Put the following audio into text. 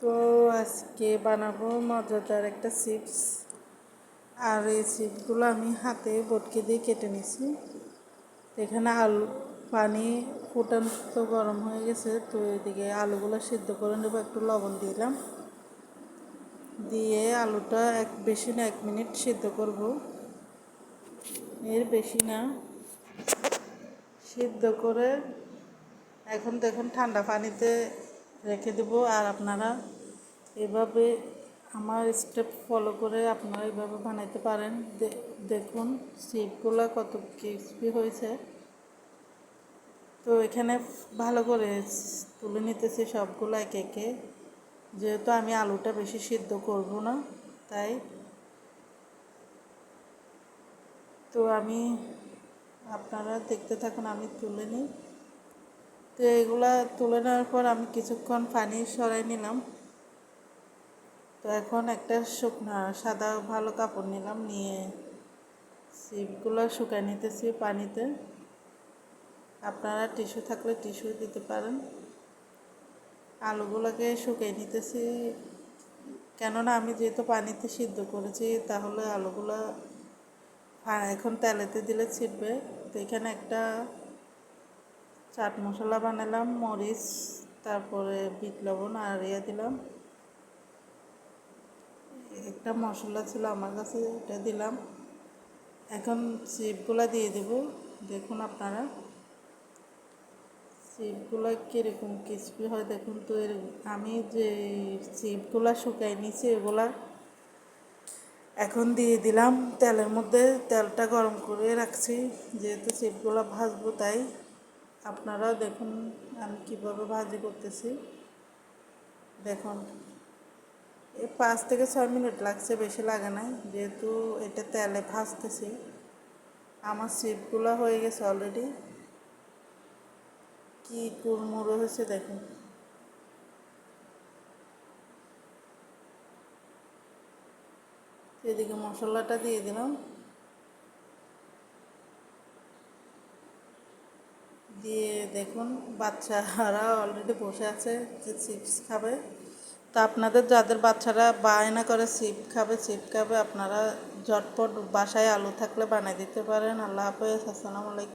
তো আজকে বানাবো মজাদার একটা চিপস। আর এই চিপসগুলো আমি হাতে বটকে দিয়ে কেটে নিছি। এখানে পানি ফুটান্ত গরম হয়ে গেছে, তো এদিকে আলুগুলো সিদ্ধ করে নেবো। একটু লবণ দিলাম, দিয়ে আলুটা বেশি না 1 মিনিট সিদ্ধ করব, এর বেশি না। সিদ্ধ করে এখন দেখুন ঠান্ডা পানিতে রেখে দেব। আর আপনারা এভাবে আমার স্টেপ ফলো করে আপনারা এভাবে বানাইতে পারেন। দেখুন চিপগুলো কত ক্রিসপি হয়েছে। তো এখানে ভালো করে তুলে নিতেছি সবগুলো একে একে, যেহেতু আমি আলুটা বেশি সিদ্ধ করব না, তাই। তো আপনারা দেখতে থাকুন, আমি তুলে নিই। তো এগুলা তুলে নেওয়ার পর আমি কিছুক্ষণ পানি সরাই নিলাম। তো এখন একটা শুকনা সাদা ভালো কাপড় নিলাম, নিয়ে চিপগুলো শুকাই নিতেছি পানিতে। আপনারা টিস্যু থাকলে টিস্যু দিতে পারেন। আলুগুলোকে শুকিয়ে নিতেছি, কেননা আমি যেহেতু পানিতে সিদ্ধ করেছি, তাহলে আলুগুলো এখন তেলেতে দিলে ছিটবে। তো এখানে একটা চাট মশলা বানালাম, মরিচ, তারপরে বিট লবণ আর দিলাম। একটা মশলা ছিল আমার কাছে, এটা দিলাম। এখন চিপগুলো দিয়ে দেব। দেখুন আপনারা চিপগুলো কীরকম ক্রিসপি হয় দেখুন। তো আমি যে চিপগুলো শুকাই নিয়েছি এগুলা এখন দিয়ে দিলাম তেলের মধ্যে। তেলটা গরম করে রাখছি, যেহেতু চিপগুলো ভাজবো, তাই। আপনারা দেখুন আমি কীভাবে ভাজি করতেছি। দেখুন 5 থেকে 6 মিনিট লাগছে, বেশি লাগে নাই, যেহেতু এটা তেলে ভাজতেছি। আমার চিপগুলো হয়ে গেছে অলরেডি, কি কুড়মুড়ো হয়েছে দেখুন। এদিকে মশলাটা দিয়ে দিলাম, দিয়ে দেখুন বাচ্চারা অলরেডি বসে আছে যে চিপস খাবে। তো আপনাদের যাদের বাচ্চারা বায়না করে চিপ খাবে, আপনারা ঝটপট বাসায় আলু থাকলে বানিয়ে দিতে পারেন। আল্লাহ হাফেজ, আসসালামু আলাইকুম।